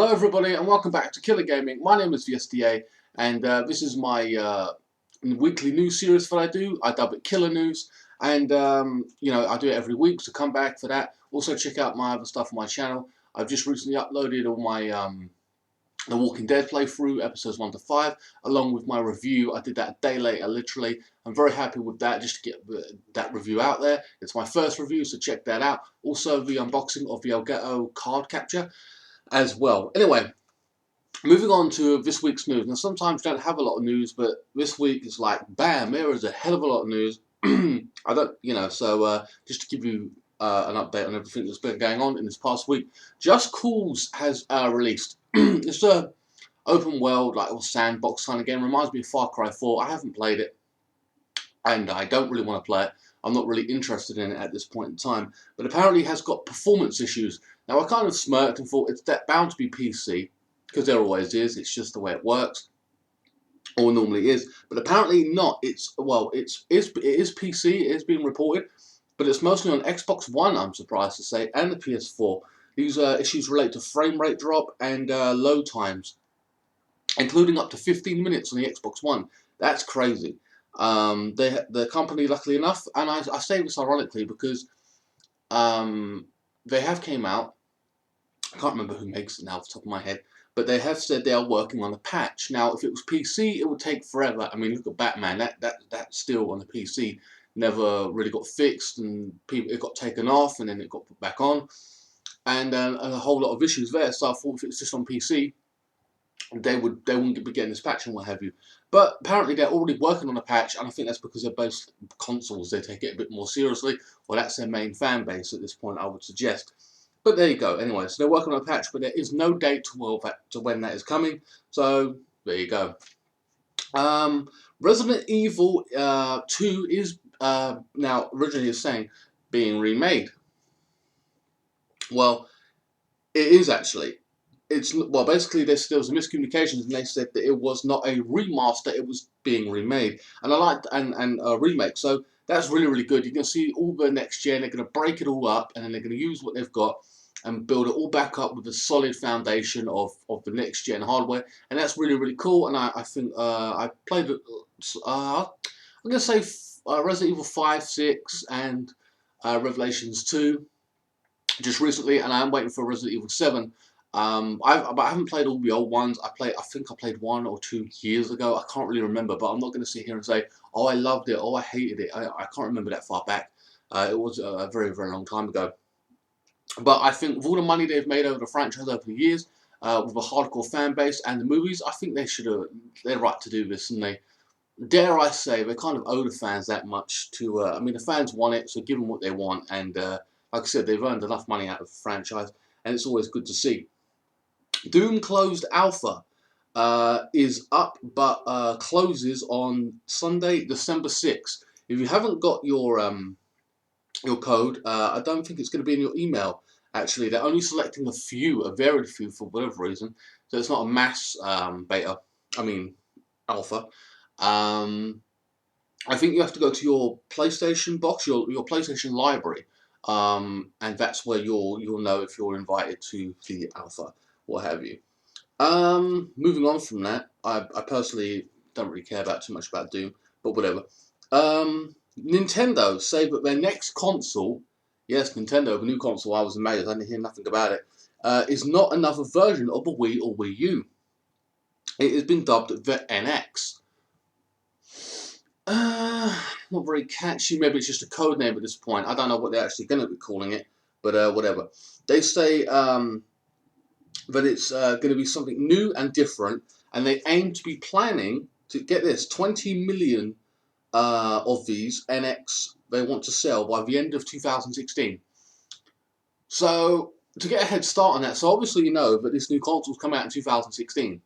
Hello everybody and welcome back to Killer Gaming. My name is VSDA and this is my weekly news series that I do. I dub it Killer News and you know, I do it every week, so come back for that. Also check out my other stuff on my channel. I've just recently uploaded all my The Walking Dead playthrough, episodes 1 to 5, along with my review. I did that a day later, literally. I'm very happy with that, just to get that review out there. It's my first review, so check that out. Also the unboxing of the Elgato card capture as well. Anyway, moving on to this week's news. Now, sometimes you don't have a lot of news, but this week it's like, bam, there is a hell of a lot of news. I don't, you know, so just to give you an update on everything that's been going on in this past week, Just Cause has released. It's a open world, like, or sandbox kind of game. Reminds me of Far Cry 4. I haven't played it, and I don't really want to play it. I'm not really interested in it at this point in time, but apparently it has got performance issues. Now, I kind of smirked and thought it's bound to be PC, because there always is. It's just the way it works, or normally is. But apparently not. Well, it is PC. It is being reported, but it's mostly on Xbox One, I'm surprised to say, and the PS4. These issues relate to frame rate drop and load times, including up to 15 minutes on the Xbox One. That's crazy. The company, luckily enough, and I say this ironically because they have came out. I can't remember who makes it now off the top of my head, but they have said they are working on a patch. Now, if it was PC, it would take forever. I mean, look at Batman. That still on the PC never really got fixed, and it got taken off, and then it got put back on, and a whole lot of issues there. So I thought if it's just on PC, they wouldn't be getting this patch and what have you. But apparently they're already working on a patch, and I think that's because they're both consoles. They take it a bit more seriously, or that's their main fan base at this point, I would suggest. But there you go. Anyway, so they're working on a patch, but there is no date to when that is coming. So there you go. Resident Evil 2 is now originally is saying being remade. Well, it is actually. Well, basically there was a miscommunication, and they said that it was not a remaster, it was being remade, and I liked and a remake. So that's really good. You can see all the next gen. They're going to break it all up, and then they're going to use what they've got and build it all back up with a solid foundation of the next gen hardware, and that's really cool. And I think I played it. I'm going to say Resident Evil 5, 6, and Revelations 2 just recently, and I'm waiting for Resident Evil 7. But I haven't played all the old ones. I think I played 1 or 2 years ago. I can't really remember, but I'm not going to sit here and say, oh, I loved it, oh, I hated it. I can't remember that far back. It was a very long time ago. But I think with all the money they've made over the franchise over the years, with a hardcore fan base and the movies, I think they're right to do this, and they, dare I say, they kind of owe the fans that much to. I mean, the fans want it, so give them what they want, and like I said, they've earned enough money out of the franchise, and it's always good to see. Doom Closed Alpha is up, but closes on Sunday, December 6th. If you haven't got your code, I don't think it's going to be in your email. Actually, they're only selecting a very few for whatever reason. So it's not a mass alpha. I think you have to go to your PlayStation box, your PlayStation library, and that's where you'll know if you're invited to the alpha, what have you. Moving on from that, I personally don't really care too much about Doom, but whatever. Nintendo say that their next console, yes, Nintendo, the new console, I was amazed, I didn't hear nothing about it, is not another version of the Wii or Wii U. It has been dubbed the NX. Not very catchy, maybe it's just a code name at this point. I don't know what they're actually going to be calling it, but whatever. They say that it's going to be something new and different, and they aim to be planning to get this 20 million of these NX they want to sell by the end of 2016. So to get a head start on that, so obviously you know that this new console's come out in 2016,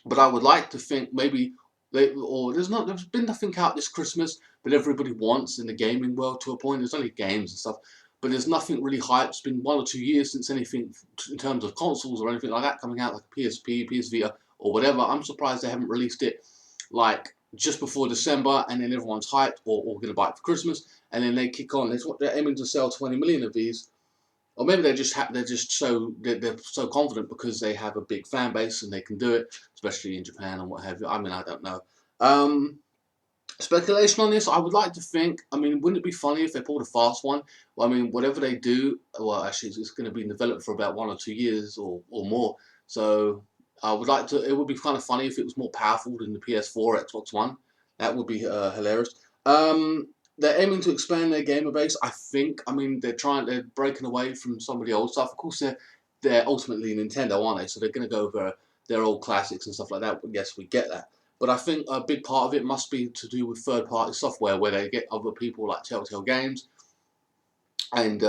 but I would like to think maybe there's been nothing out this Christmas that everybody wants in the gaming world to a point. There's only games and stuff, but there's nothing really hyped. It's been 1 or 2 years since anything in terms of consoles or anything like that coming out, like PSP, PS Vita, or whatever. I'm surprised they haven't released it like just before December, and then everyone's hyped or going to buy it for Christmas, and then they kick on. They're aiming to sell 20 million of these or maybe they're so confident because they have a big fan base and they can do it, especially in Japan and what have you. I mean, I don't know. Um, Speculation on this, I would like to think, I mean, wouldn't it be funny if they pulled a fast one? Well, I mean, whatever they do, well, actually, it's going to be developed for about 1 or 2 years or more. So I would like to, it would be kind of funny if it was more powerful than the PS4 or Xbox One. That would be hilarious. They're aiming to expand their gamer base, I think. I mean, they're breaking away from some of the old stuff. Of course, they're ultimately Nintendo, aren't they? So they're going to go over their old classics and stuff like that. But yes, we get that. But I think a big part of it must be to do with third-party software, where they get other people like Telltale Games and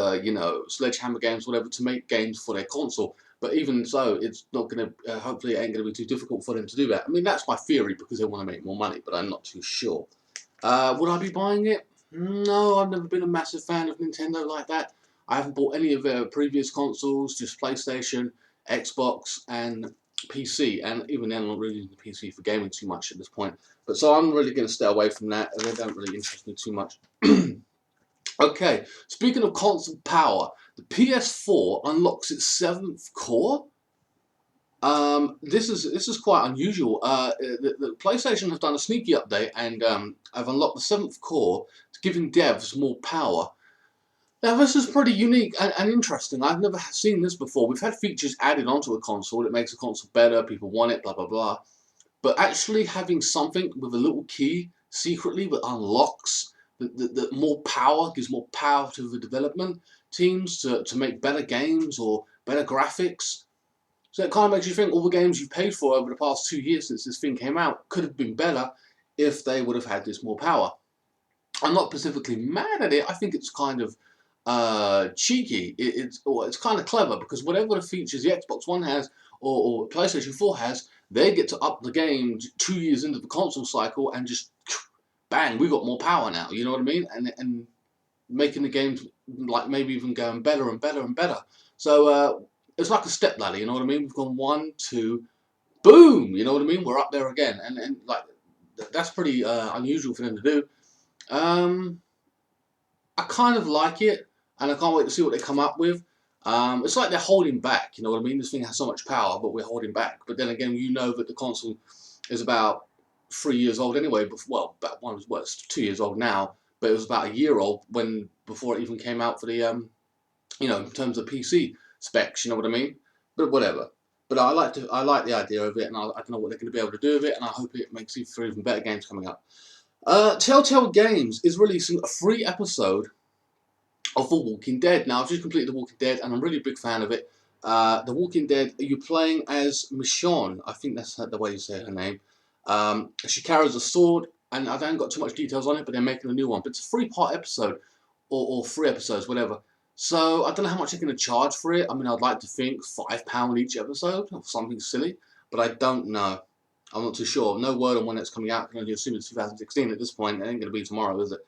Sledgehammer Games, whatever, to make games for their console. But even so, it's not going to. Hopefully, it ain't going to be too difficult for them to do that. I mean, that's my theory because they want to make more money, but I'm not too sure. Would I be buying it? No, I've never been a massive fan of Nintendo like that. I haven't bought any of their previous consoles, just PlayStation, Xbox, and PC. And even then, I'm not really using the PC for gaming too much at this point. But so I'm really going to stay away from that, and they don't really interest me too much. Okay, speaking of console power, the PS4 unlocks its 7th core. This is quite unusual. The PlayStation have done a sneaky update and have unlocked the 7th core, giving devs more power. Now this is pretty unique and interesting. I've never seen this before. We've had features added onto a console that makes a console better, people want it, blah blah blah. But actually having something with a little key secretly that unlocks the more power, gives more power to the development teams to make better games or better graphics. So it kind of makes you think all the games you've paid for over the past 2 years since this thing came out could have been better if they would have had this more power. I'm not specifically mad at it. I think it's kind of cheeky. It's kind of clever because whatever the features the Xbox One has or PlayStation 4 has, they get to up the game 2 years into the console cycle and just bang, we got more power now. You know what I mean? And making the games like maybe even going better and better and better. So it's like a step ladder. You know what I mean? We've gone 1, 2, boom. You know what I mean? We're up there again, and like that's pretty unusual for them to do. I kind of like it, and I can't wait to see what they come up with. It's like they're holding back, you know what I mean? This thing has so much power, but we're holding back. But then again, you know that the console is about 3 years old anyway. Well, about one was well, it's 2 years old now, but it was about a year old before it even came out for the in terms of PC specs. You know what I mean? But whatever. But I like the idea of it, and I don't know what they're going to be able to do with it, and I hope it makes it for even better games coming up. Telltale Games is releasing a free episode of The Walking Dead. Now, I've just completed The Walking Dead, and I'm really a big fan of it. The Walking Dead, you're playing as Michonne. I think that's the way you say her name. She carries a sword, and I haven't got too much details on it, but they're making a new one. But it's a 3-part episode, or 3 episodes, whatever. So I don't know how much they're going to charge for it. I mean, I'd like to think £5 each episode, or something silly, but I don't know. I'm not too sure. No word on when it's coming out. I can only assume it's 2016 at this point. It ain't going to be tomorrow, is it?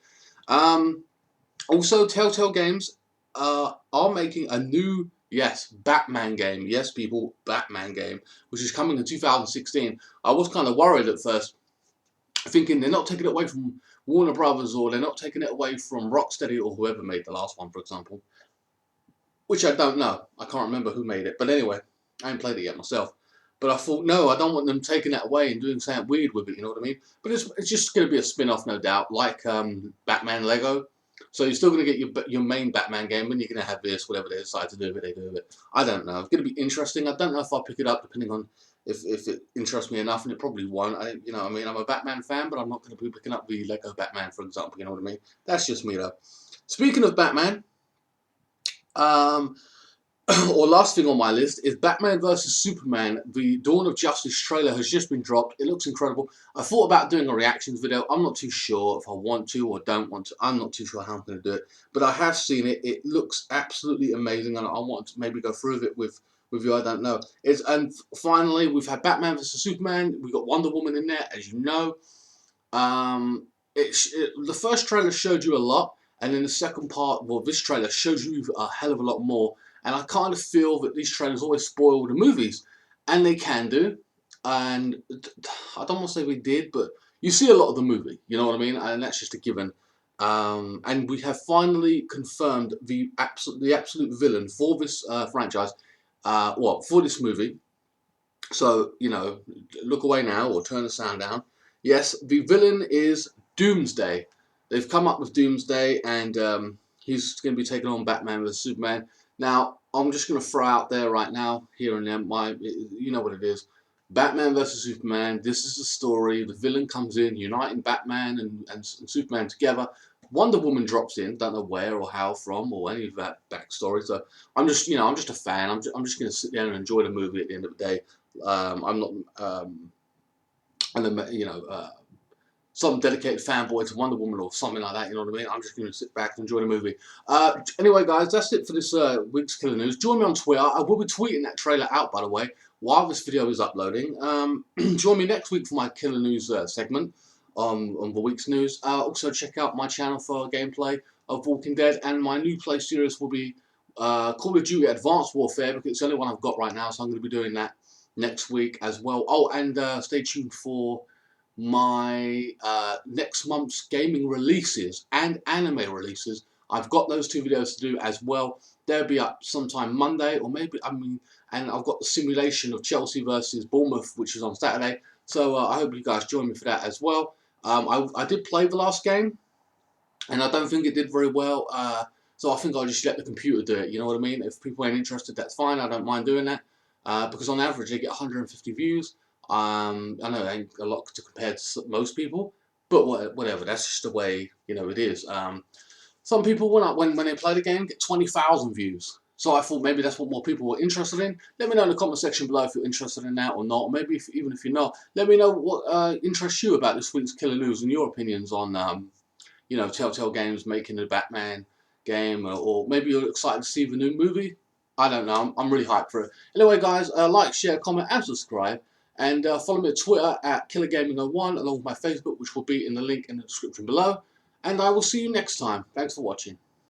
Also, Telltale Games are making a new, yes, Batman game. Yes, people, Batman game, which is coming in 2016. I was kind of worried at first, thinking they're not taking it away from Warner Brothers, or they're not taking it away from Rocksteady or whoever made the last one, for example. Which I don't know. I can't remember who made it. But anyway, I haven't played it yet myself. But I thought, no, I don't want them taking that away and doing something weird with it, you know what I mean? But it's just going to be a spin-off, no doubt, like Batman Lego. So you're still going to get your main Batman game, and you're going to have this, whatever they decide to do with it, they do with it. I don't know. It's going to be interesting. I don't know if I'll pick it up, depending on if it interests me enough, and it probably won't. I'm a Batman fan, but I'm not going to be picking up the Lego Batman, for example, you know what I mean? That's just me, though. Speaking of Batman, or last thing on my list is Batman vs Superman. The Dawn of Justice trailer has just been dropped. It looks incredible. I thought about doing a reactions video. I'm not too sure if I want to or don't want to. I'm not too sure how I'm going to do it. But I have seen it. It looks absolutely amazing, and I want to maybe go through it with you. I don't know. And finally, we've had Batman vs Superman. We've got Wonder Woman in there, as you know. The first trailer showed you a lot, and then the second part, well, this trailer shows you a hell of a lot more. And I kind of feel that these trailers always spoil the movies, and they can do. And I don't want to say we did, but you see a lot of the movie, you know what I mean? And that's just a given. And we have finally confirmed the absolute villain for this franchise, for this movie. So, you know, look away now or turn the sound down. Yes, the villain is Doomsday. They've come up with Doomsday, and he's going to be taking on Batman vs Superman. Now, I'm just going to throw out there right now, here and there, you know what it is. Batman vs Superman. This is the story. The villain comes in, uniting Batman and Superman together. Wonder Woman drops in. Don't know where or how from or any of that backstory. So I'm just, you know, I'm just a fan. I'm just going to sit there and enjoy the movie at the end of the day. I'm not, you know, some dedicated fanboy to Wonder Woman or something like that. You know what I mean? I'm just going to sit back and enjoy the movie. Anyway, guys, that's it for this week's Killer News. Join me on Twitter. I will be tweeting that trailer out, by the way, while this video is uploading. Join me next week for my Killer News segment on the week's news. Also, check out my channel for gameplay of Walking Dead, and my new play series will be Call of Duty Advanced Warfare, because it's the only one I've got right now, so I'm going to be doing that next week as well. Oh, and stay tuned for my next month's gaming releases and anime releases. I've got those 2 videos to do as well. They'll be up sometime Monday, or maybe, and I've got the simulation of Chelsea versus Bournemouth, which is on Saturday. So I hope you guys join me for that as well. I did play the last game, and I don't think it did very well. So I think I'll just let the computer do it. You know what I mean? If people ain't interested, that's fine. I don't mind doing that. Because on average they get 150 views. I know it ain't a lot to compare to most people, but whatever. That's just the way, you know, it is. Some people, when they play the game, get 20,000 views. So I thought maybe that's what more people were interested in. Let me know in the comment section below if you're interested in that or not. Maybe even if you're not, let me know what interests you about this week's Killer News and your opinions on you know, Telltale Games making a Batman game, or maybe you're excited to see the new movie. I don't know. I'm really hyped for it. Anyway, guys, like, share, comment, and subscribe. And follow me on Twitter at KillerGaming01, along with my Facebook, which will be in the link in the description below. And I will see you next time. Thanks for watching.